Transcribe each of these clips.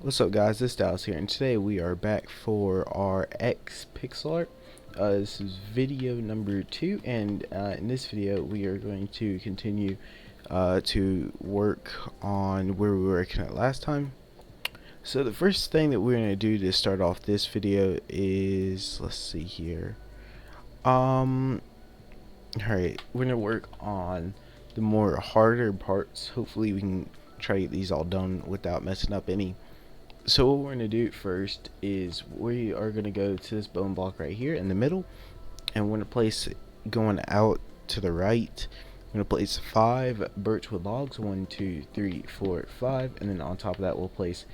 What's up, guys? This is Dallas here, and today we are back for our X pixel art. This is video number 2, and in this video we are going to continue to work on where we were working at last time. So the first thing that we're going to do to start off this video is, let's see here. Alright, we're going to work on the more harder parts. Hopefully we can try to get these all done without messing up any. So what we're going to do first is we are going to go to this bone block right here in the middle, and we're going to place it going out to the right. We're going to place 5 birchwood logs, 1, 2, 3, 4, 5, and then on top of that we'll place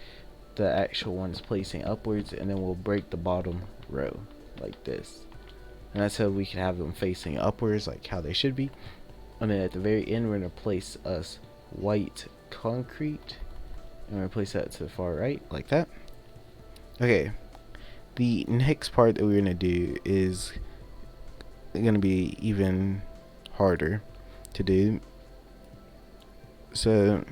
the actual ones placing upwards, and then we'll break the bottom row like this. And that's how we can have them facing upwards like how they should be. And then at the very end we're going to place us white concrete. And we're going to place that to the far right, like that. Okay, the next part that we're going to do is going to be even harder to do. So,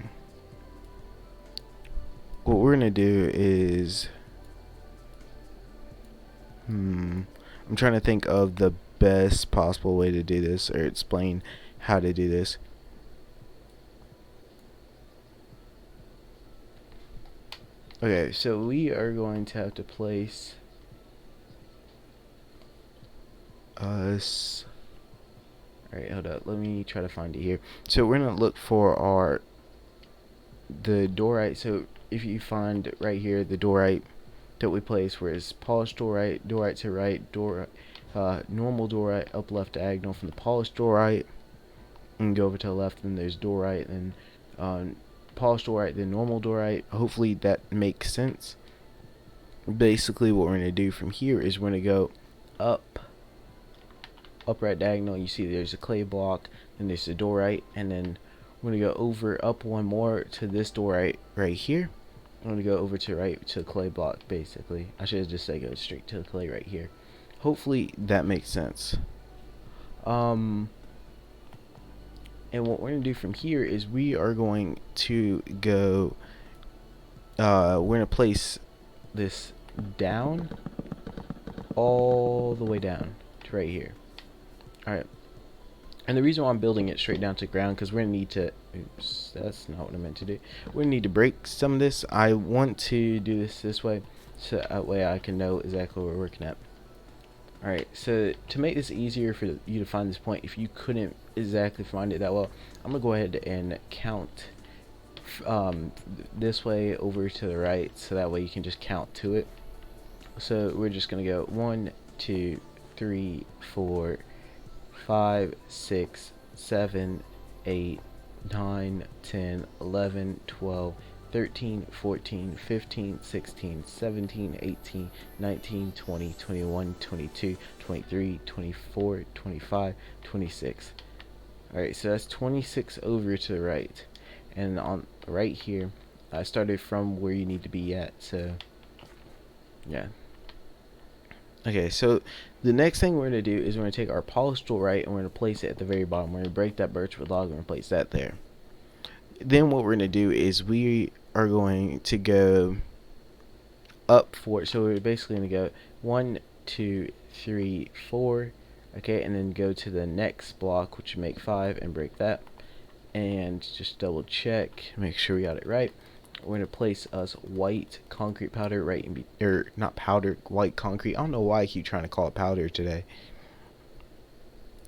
what we're going to do is... I'm trying to think of the best possible way to do this, or explain how to do this. Okay, so we are going to have to place us. Alright, hold up. Let me try to find it here. So we're gonna look for the diorite. So if you find right here the diorite that we place, where it's polished diorite, diorite to right, normal diorite up left diagonal from the polished diorite, and go over to the left, and there's diorite, and polished diorite, then normal diorite. Hopefully that makes sense. Basically what we're going to do from here is we're going to go up right diagonal. You see there's a clay block, and there's the diorite, and then we're going to go over up one more to this diorite right here. I'm going to go over to right to the clay block. Basically I should have just said go straight to the clay right here. Hopefully that makes sense. And what we're going to do from here is we are going to go, we're going to place this down, all the way down to right here. Alright. And the reason why I'm building it straight down to the ground, because we're going to need to, oops, that's not what I meant to do. We're going to need to break some of this. I want to do this way, so that way I can know exactly what we're working at. Alright, so to make this easier for you to find this point, if you couldn't exactly find it that well, I'm going to go ahead and count this way over to the right, so that way you can just count to it. So we're just going to go 1, 2, 3, 4, 5, 6, 7, 8, 9, 10, 11, 12, 13, 14, 15, 16, 17, 18, 19, 20, 21, 22, 23, 24, 25, 26. Alright, so that's 26 over to the right. And on right here, I started from where you need to be at, so yeah. Okay, so the next thing we're going to do is we're going to take our polished diorite and we're going to place it at the very bottom. We're going to break that birchwood log and we're going to place that there. Then what we're going to do is we are going to go up for it. So we're basically going to go 1, 2, 3, 4, okay, and then go to the next block, which would make 5, and break that. And just double check, make sure we got it right. We're going to place us white concrete powder right in, or not powder, white concrete. I don't know why I keep trying to call it powder today.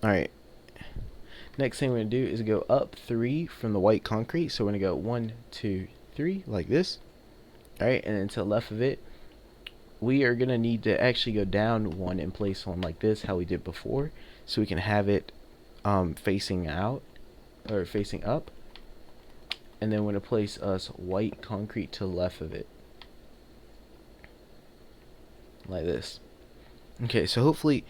Alright. Next thing we're going to do is go up 3 from the white concrete. So we're going to go 1, 2, 3, like this. Alright, and then to the left of it, we are going to need to actually go down 1 and place one like this, how we did before. So we can have it facing out, or facing up. And then we're going to place us white concrete to the left of it. Like this. Okay, so hopefully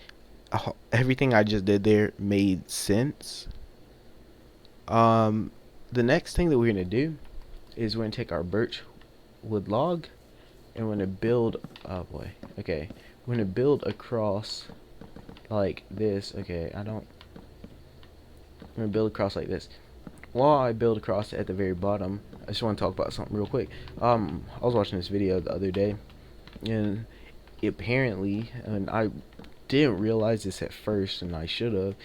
everything I just did there made sense. The next thing that we're going to do is we're going to take our birch wood log and we're going to build, oh boy, okay, we're going to build across like this. Okay, we're going to build across like this. while I build across at the very bottom, I just want to talk about something real quick. I was watching this video the other day, and apparently, and I didn't realize this at first, and I should have.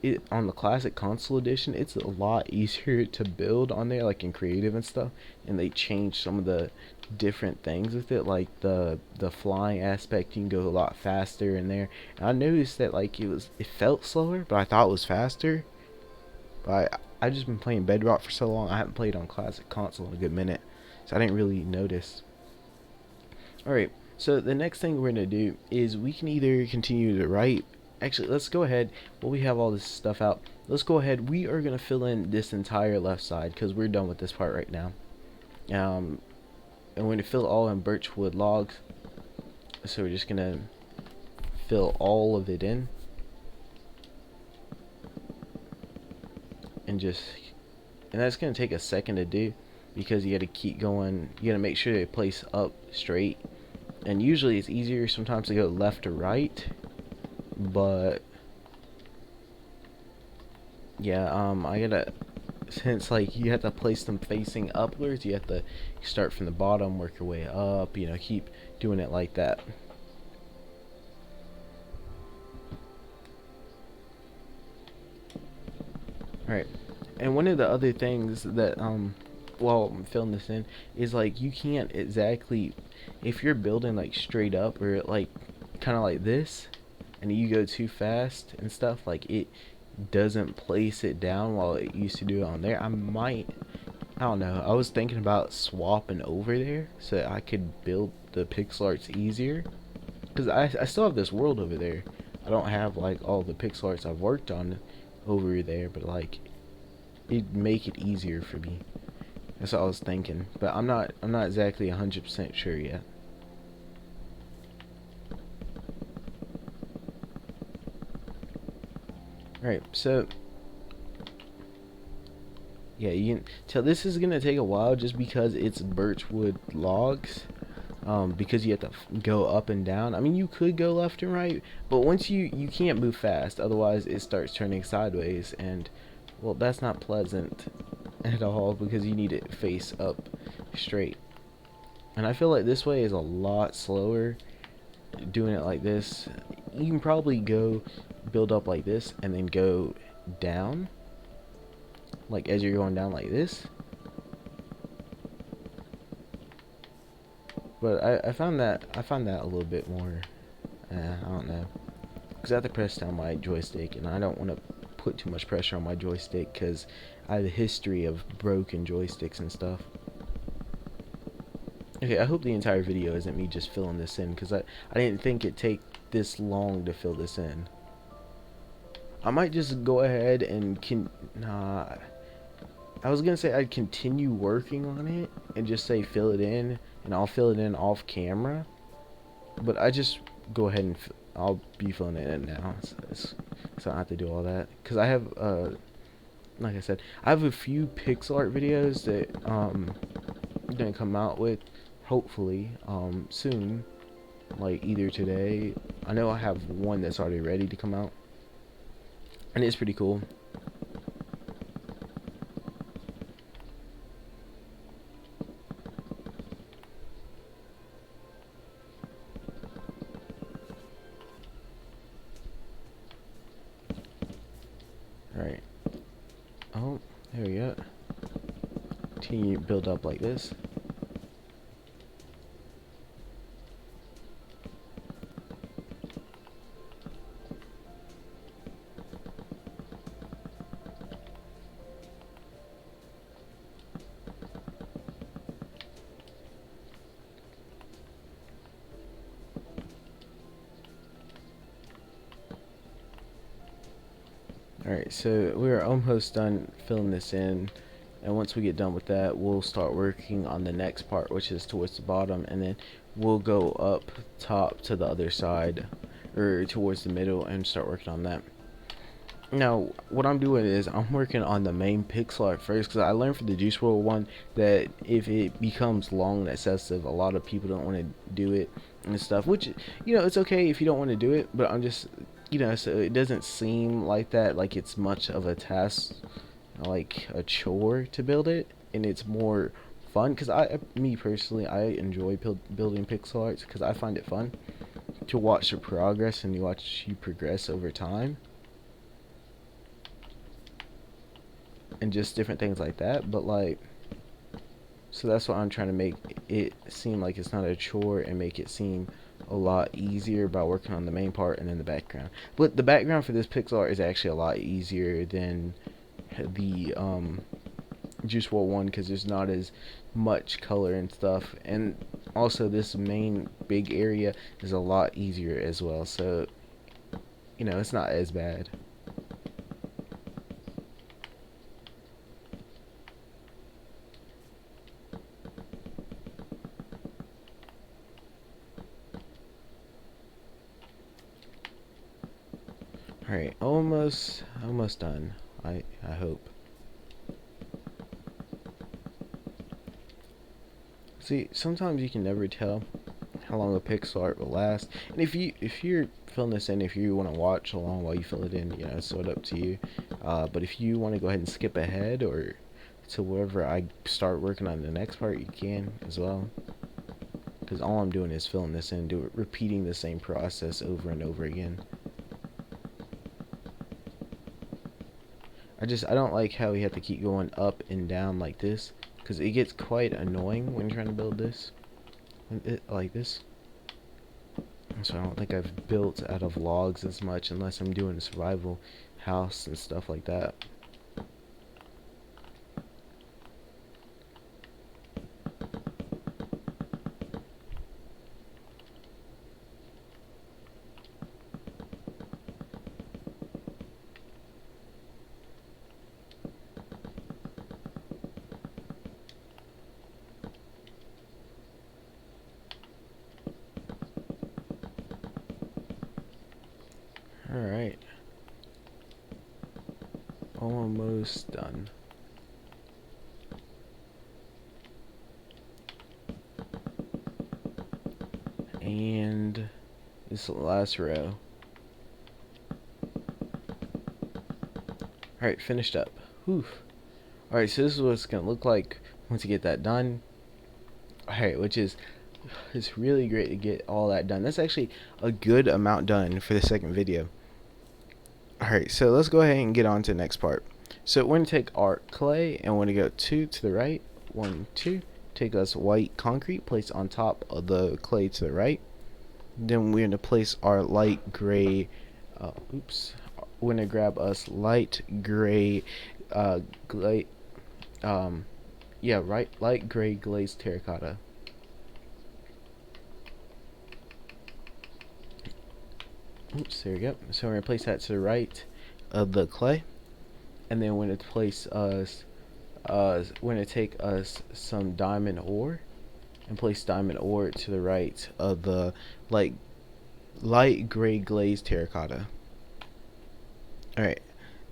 It on the classic console edition, it's a lot easier to build on there, like in creative and stuff. And they changed some of the different things with it, like the flying aspect. You can go a lot faster in there. And I noticed that like it felt slower, but I thought it was faster. But I just been playing Bedrock for so long. I haven't played on classic console in a good minute, so I didn't really notice. All right. So the next thing we're going to do is we can either continue to write. Actually, let's go ahead. While we have all this stuff out, let's go ahead. We are going to fill in this entire left side because we're done with this part right now. And we're going to fill it all in birchwood logs. So we're just going to fill all of it in. And that's going to take a second to do because you got to keep going. You got to make sure they place up straight. And usually it's easier sometimes to go left or right, but yeah, I gotta, since like you have to place them facing upwards, you have to start from the bottom, work your way up, you know, keep doing it like that. Alright, and one of the other things that while I'm filling this in is like you can't exactly, if you're building like straight up or like kind of like this and you go too fast and stuff, like it doesn't place it down while it used to do it on there. I don't know, I was thinking about swapping over there so that I could build the pixel arts easier, because I still have this world over there. I don't have like all the pixel arts I've worked on over there, but like it'd make it easier for me. That's what I was thinking, but I'm not exactly 100% sure yet. Alright, so yeah, you can tell this is gonna take a while just because it's birchwood logs. Because you have to go up and down. I mean, you could go left and right, but once you can't move fast, otherwise it starts turning sideways, and well, that's not pleasant at all because you need it face up straight. And I feel like this way is a lot slower doing it like this. You can probably go build up like this and then go down, like as you're going down like this. But I found that a little bit more, I don't know, because I have to press down my joystick, and I don't want to put too much pressure on my joystick because I have a history of broken joysticks and stuff. Okay, I hope the entire video isn't me just filling this in, because I didn't think it'd take this long to fill this in. I might just go ahead and I was gonna say I'd continue working on it and just say fill it in, and I'll fill it in off camera, but I just go ahead and I'll be filling it in now, so I don't have to do all that, because I have like I said, I have a few pixel art videos that I'm gonna come out with hopefully soon, like either today. I know I have one that's already ready to come out, and it's pretty cool. Alright. Oh, there we go. Continue to build up like this. Alright, so we're almost done filling this in, and once we get done with that, we'll start working on the next part, which is towards the bottom, and then we'll go up top to the other side, or towards the middle, and start working on that. Now, what I'm doing is I'm working on the main pixel art first, because I learned from the Juice WRLD one that if it becomes long and excessive, a lot of people don't want to do it and stuff, which, you know, it's okay if you don't want to do it, but I'm just, you know, so it doesn't seem like that, like it's much of a task like a chore to build it, and it's more fun because me personally, I enjoy building pixel arts because I find it fun to watch the progress and you watch you progress over time and just different things like that. But like, so that's why I'm trying to make it seem like it's not a chore and make it seem a lot easier by working on the main part and then the background. But the background for this pixel art is actually a lot easier than the Juice WRLD one because there's not as much color and stuff, and also this main big area is a lot easier as well, so you know it's not as bad. Alright, almost done. I hope. See, sometimes you can never tell how long a pixel art will last. And if you're filling this in, if you want to watch along while you fill it in, you know, it's sort of up to you. But if you want to go ahead and skip ahead or to wherever I start working on the next part, you can as well. Because all I'm doing is filling this in, repeating the same process over and over again. I don't like how we have to keep going up and down like this, because it gets quite annoying when you're trying to build this like this. So I don't think I've built out of logs as much unless I'm doing a survival house and stuff like that. Alright. Almost done. And this last row. Alright, finished up. Whew. Alright, so this is what it's going to look like once you get that done. Alright, which is, it's really great to get all that done. That's actually a good amount done for the second video. Alright, so let's go ahead and get on to the next part. So we're going to take our clay and we're going to go 2 to the right, 1, 2. Take us white concrete, place on top of the clay to the right. Then we're going to place our light gray, we're going to grab us light gray, light gray glazed terracotta. Oops, there we go. So we're going to place that to the right of the clay. And then we're going to place us, we're going to take us some diamond ore and place diamond ore to the right of the light gray glazed terracotta. Alright,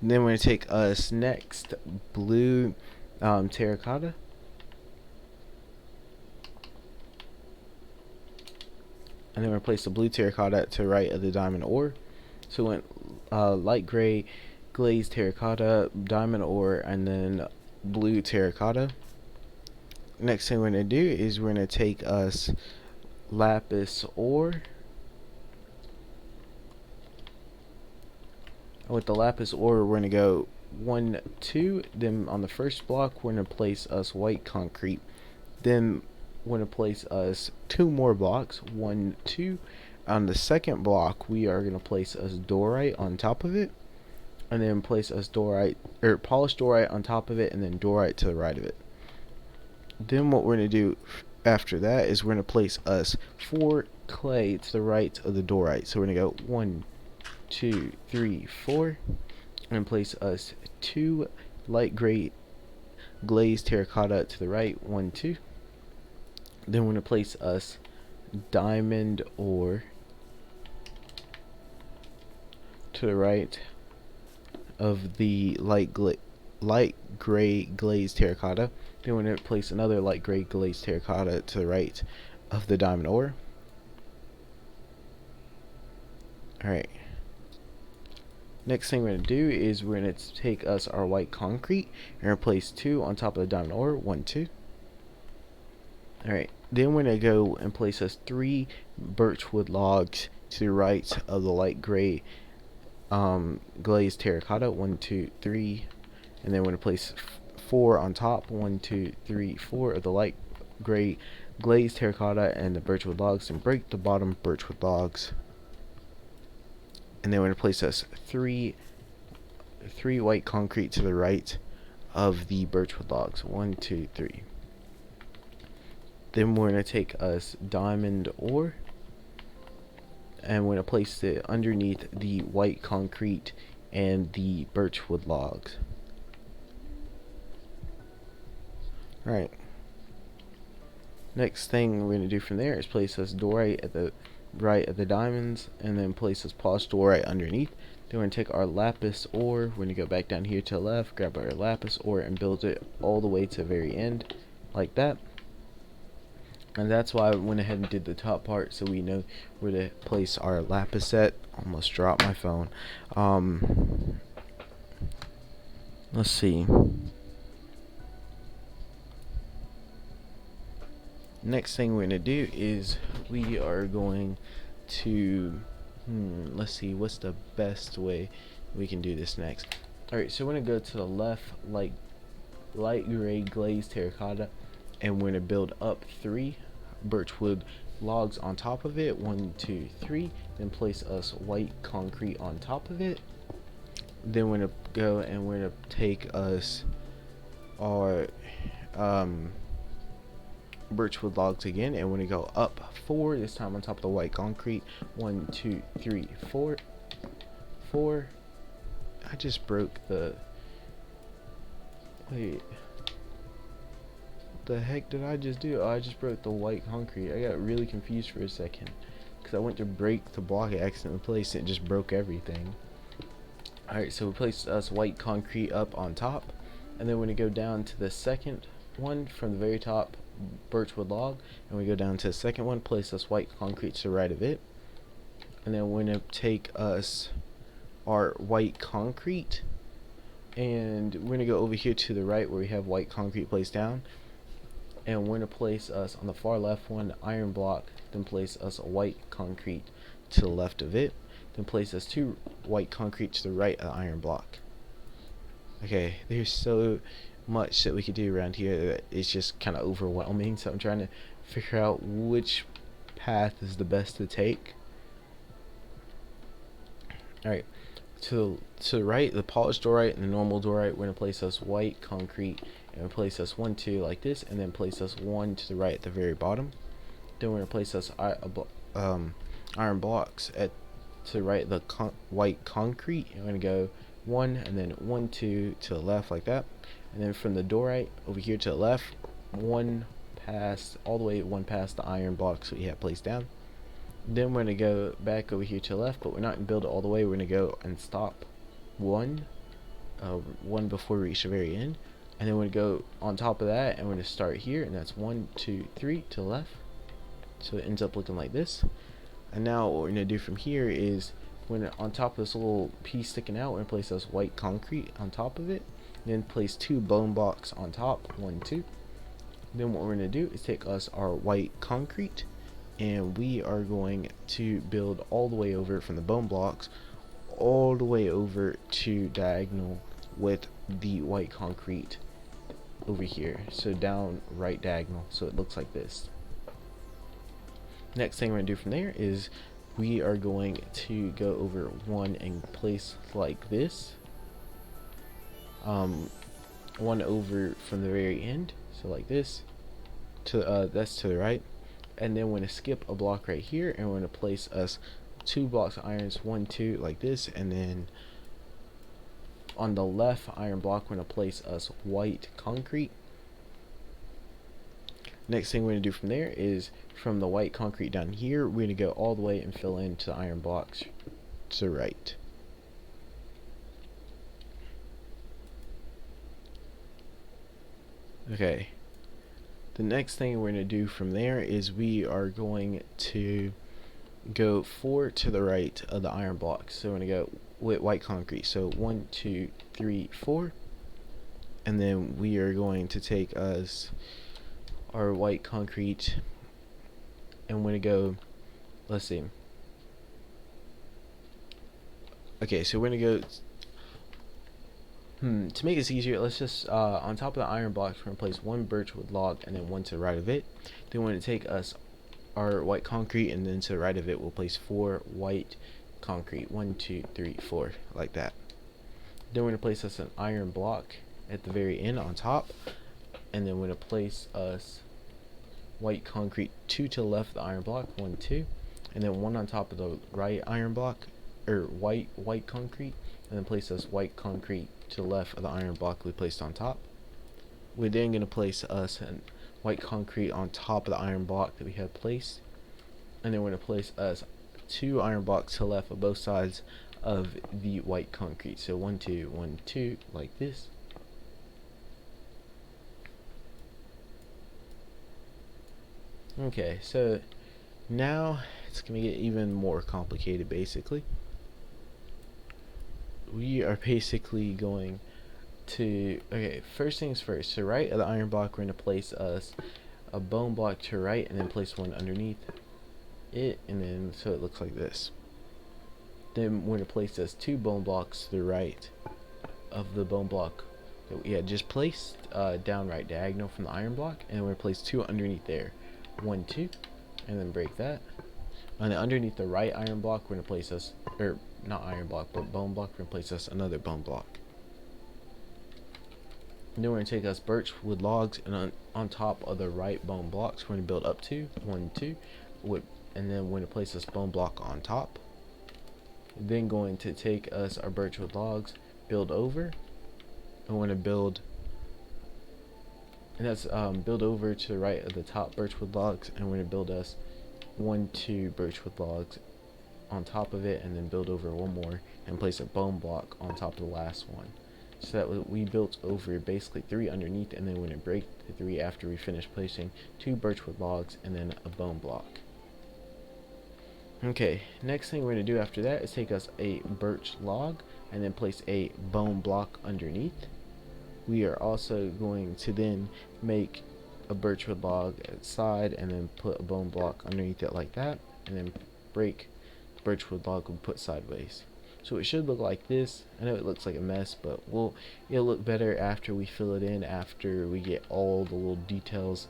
then we're going to take us next blue terracotta. And then we're going to place the blue terracotta to the right of the diamond ore. So we went light gray glazed terracotta, diamond ore, and then blue terracotta. Next thing we're going to do is we're going to take us lapis ore. With the lapis ore, we're going to go 1, 2. Then on the first block, we're going to place us white concrete. Then we're going to place us 2 more blocks, 1, 2. On the second block, we are going to place us dorite on top of it. And then place us dorite, or polished dorite on top of it, and then dorite to the right of it. Then what we're going to do after that is we're going to place us 4 clay to the right of the dorite. So we're going to go 1, 2, 3, 4, and place us 2 light gray glazed terracotta to the right, 1, 2. Then we're going to place us diamond ore to the right of the light gray glazed terracotta. Then we're going to place another light gray glazed terracotta to the right of the diamond ore. Alright. Next thing we're going to do is we're going to take us our white concrete and replace 2 on top of the diamond ore. 1, 2. Alright, then we're going to go and place us 3 birchwood logs to the right of the light gray glazed terracotta. 1, 2, 3. And then we're going to place 4 on top. 1, 2, 3, 4 of the light gray glazed terracotta and the birchwood logs, and break the bottom birchwood logs. And then we're going to place us 3 white concrete to the right of the birchwood logs. 1, 2, 3. Then we're going to take us diamond ore, and we're going to place it underneath the white concrete and the birchwood logs. Alright. Next thing we're going to do from there is place us dorite at the right of the diamonds, and then place us polished dorite underneath. Then we're going to take our lapis ore, we're going to go back down here to the left, grab our lapis ore, and build it all the way to the very end, like that. And that's why I went ahead and did the top part, so we know where to place our lapis at. Almost dropped my phone. Let's see. Next thing we're going to do is we are going to, let's see, what's the best way we can do this next. Alright, so we're going to go to the left, light gray glazed terracotta, and we're going to build up 3 birchwood logs on top of it. 1, 2, 3. Then place us white concrete on top of it. Then we're going to go and we're going to take us our birchwood logs again, and we're going to go up 4, this time on top of the white concrete. 1, 2, 3, 4. 4. I just broke the... Wait. What the heck did I just do? Oh, I just broke the white concrete. I got really confused for a second because I went to break the block, I accidentally placed it and just broke everything. Alright, so we placed us white concrete up on top, and then we're going to go down to the second one from the very top, birchwood log, and we go down to the second one, place us white concrete to the right of it, and then we're going to take us our white concrete, and we're going to go over here to the right where we have white concrete placed down, and we're going to place us on the far left one iron block, then place us a white concrete to the left of it, then place us 2 white concrete to the right of the iron block. Okay, there's so much that we could do around here that it's just kind of overwhelming, so I'm trying to figure out which path is the best to take. Alright, to the right, the polished dorite and the normal dorite, we're going to place us white concrete, and place us 1, 2 like this, and then place us 1 to the right at the very bottom. Then we're going to place us iron blocks to the right of the white concrete, and we're going to go 1 and then 1, 2 to the left like that, and then from the dorite over here to the left, 1 past, all the way 1 past the iron blocks we have placed down. Then we're going to go back over here to the left, but we're not going to build it all the way. We're going to go and stop 1 before we reach the very end, and then we're going to go on top of that, and we're going to start here, and that's 1, 2, 3 to the left, so it ends up looking like this. And now what we're going to do from here is, when on top of this little piece sticking out, we're going to place this white concrete on top of it, then place 2 bone blocks on top. 1, 2. Then what we're going to do is take us our white concrete, and we are going to build all the way over from the bone blocks all the way over to diagonal with the white concrete over here, so down right diagonal, so it looks like this. Next thing we're going to do from there is we are going to go over 1 and place like this, 1 over from the very end, so like this, to that's to the right, and then we're going to skip a block right here, and we're going to place us 2 blocks of irons, 1, 2 like this, and then on the left iron block we're going to place us white concrete. Next thing we're going to do from there is, from the white concrete down here, we're going to go all the way and fill into the iron blocks to the right. Okay, the next thing we're going to do from there is we are going to go 4 to the right of the iron blocks. So we're going to go with white concrete. So 1, 2, 3, 4, and then we are going to take us our white concrete, and we're gonna go. Let's see. Okay, so we're gonna go. To make this easier, let's just on top of the iron blocks, we're gonna place one birchwood log and then one to the right of it. Then we're gonna take us our white concrete, and then to the right of it, we'll place 4 white concrete. 1, 2, 3, 4, like that. Then we're gonna place us an iron block at the very end on top, and then we're gonna place us white concrete 2 to the left of the iron block. 1, 2, and then 1 on top of the right iron block, or white concrete, and then place us white concrete to the left of the iron block we placed on top. We're then going to place us an white concrete on top of the iron block that we have placed, and then we're going to place us 2 iron blocks to the left of both sides of the white concrete. So 1, 2, 1, 2, like this. Okay, so now it's going to get even more complicated. Basically, we are basically going to, okay, first things first, to right of the iron block, we're going to place us a bone block to right, and then place one underneath it, and then so it looks like this. Then we're going to place us 2 bone blocks to the right of the bone block that we had just placed down right diagonal from the iron block, and then we're going to place 2 underneath there. 1, 2, and then break that. And then underneath the right iron block, we're going to place us, or not iron block, but bone block, we're going to place us another bone block. And then we're going to take us birchwood logs, and on top of the right bone blocks, we're going to build up to 1, 2, and then we're going to place this bone block on top. Then going to take us our birchwood logs, build over, and we're going to build, and that's build over to the right of the top birchwood logs, and we're going to build us 1, 2 birchwood logs on top of it, and then build over one more and place a bone block on top of the last one. So that we built over basically 3 underneath, and then we're going to break the 3 after we finish placing 2 birchwood logs and then a bone block. Okay, next thing we're going to do after that is take us a birch log and then place a bone block underneath. We are also going to then make a birchwood log at the side and then put a bone block underneath it like that, and then break the birchwood log and put sideways. So it should look like this. I know it looks like a mess, but it'll look better after we fill it in, after we get all the little details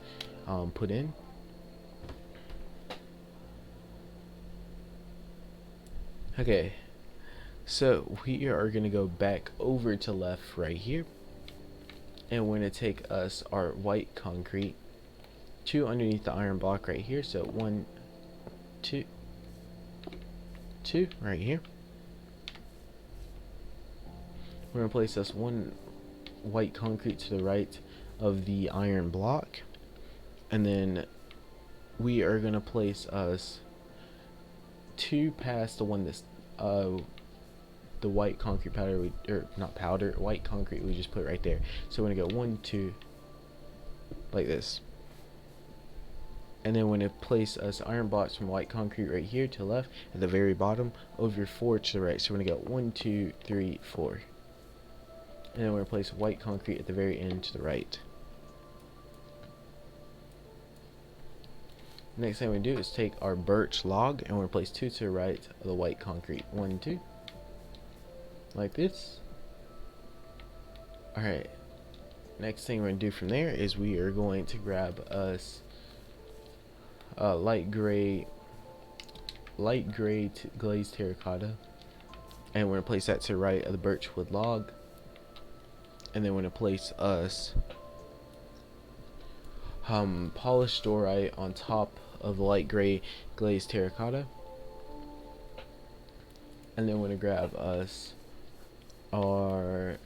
put in. Okay, so we are going to go back over to left right here, and we're going to take us our white concrete 2 underneath the iron block right here. So 1, 2, 2 right here. We're going to place us 1 white concrete to the right of the iron block, and then we are going to place us 2 past the one that's the white concrete powder, white concrete we just put right there. So we're going to go 1, 2 like this, and then we're going to place us iron blocks from white concrete right here to the left at the very bottom, over 4 to the right. So we're going to go 1, 2, 3, 4. And then we're going to place white concrete at the very end to the right. Next thing we do is take our birch log, and we're going to place 2 to the right of the white concrete. 1, 2. Like this. Alright. Next thing we're going to do from there is we are going to grab us light gray glazed terracotta, and we're going to place that to the right of the birchwood log. And then we're going to place us polished dorite on top of the light gray glazed terracotta. And then we're going to grab us our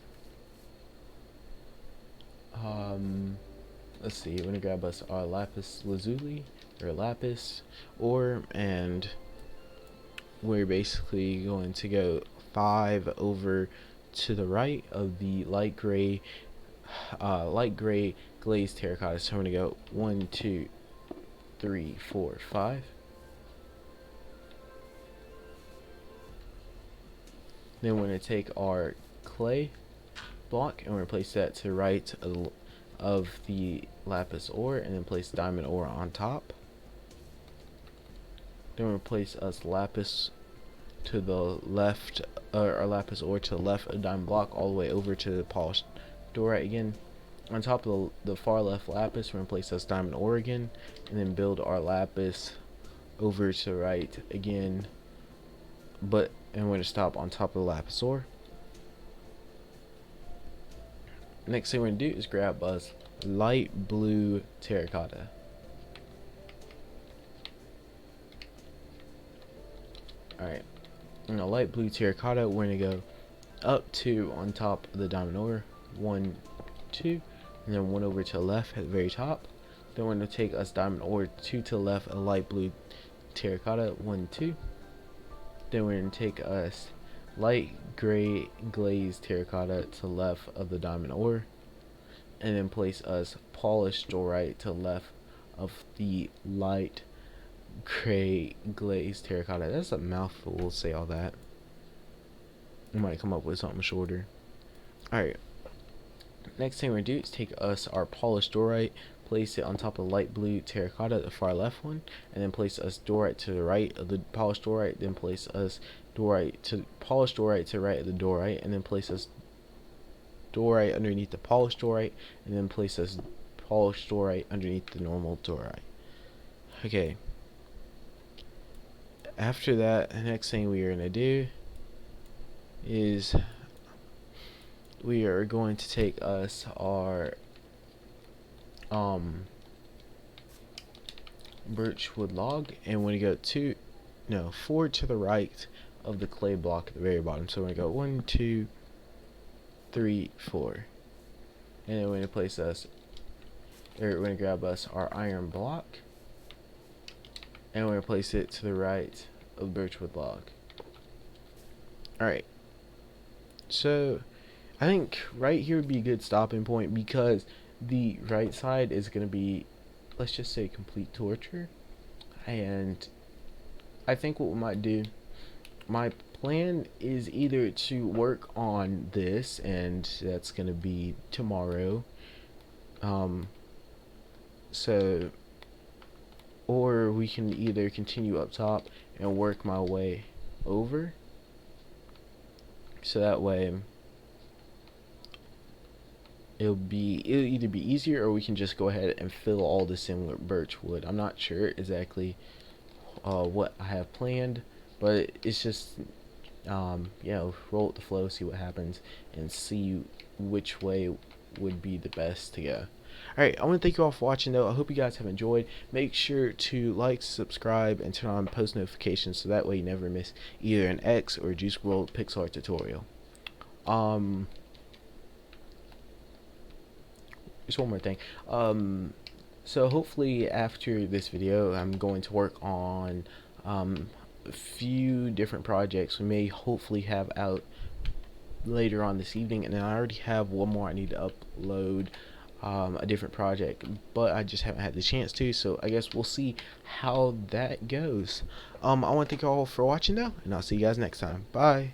let's see, we're going to grab us our lapis lazuli, or lapis ore, and we're basically going to go 5 over to the right of the light gray glazed terracotta. So I'm gonna go 1, 2, 3, 4, 5. Then we're going to take our clay block and we're going to place that to the right of the lapis ore, and then place diamond ore on top. Then we're going to place us lapis to the left, or lapis ore to the left of the diamond block, all the way over to the polished dorite again. On top of the far left lapis, we're going to place us diamond ore again, and then build our lapis over to the right again, and we're going to stop on top of the lapis ore. Next thing we're going to do is grab us light blue terracotta. Alright, now light blue terracotta, we're going to go up 2 on top of the diamond ore, 1, 2, and then 1 over to the left at the very top. Then we're going to take us diamond ore 2 to the left of light blue terracotta, 1, 2. Then we're going to take us light gray glazed terracotta to the left of the diamond ore, and then place us polished dorite to the left of the light gray glazed terracotta. That's a mouthful, we'll say all that. We might come up with something shorter. Alright, next thing we're going to do is take us our polished dorite, place it on top of the light blue terracotta, the far left one, and then place us dorite to the right of the polished dorite, then place us polished dorite to the right of the dorite, and then place us dorite underneath the polished dorite, and then place us polished dorite underneath the normal dorite. Okay, after that, the next thing we are going to do is we are going to take us our birchwood log, and we're going to go 4 to the right of the clay block at the very bottom. So we're going to go 1, 2, 3, 4, and then we're going to place us, or we're going to grab us our iron block, and we're going to place it to the right of the birchwood log. Alright, so I think right here would be a good stopping point, because the right side is going to be, let's just say, complete torture. And I think what we might do, my plan is either to work on this, and that's going to be tomorrow, or we can either continue up top and work my way over, so that way it'll either be easier, or we can just go ahead and fill all this in with birch wood. I'm not sure exactly what I have planned, but it's just roll with the flow, see what happens, and see which way would be the best to go. Alright, I want to thank you all for watching, though. I hope you guys have enjoyed. Make sure to like, subscribe, and turn on post notifications, so that way you never miss either an X or Juice World pixel art tutorial. Just one more thing. So hopefully after this video, I'm going to work on a few different projects we may hopefully have out later on this evening, and then I already have one more I need to upload, a different project, but I just haven't had the chance to, so I guess we'll see how that goes. I want to thank you all for watching, though, and I'll see you guys next time. Bye.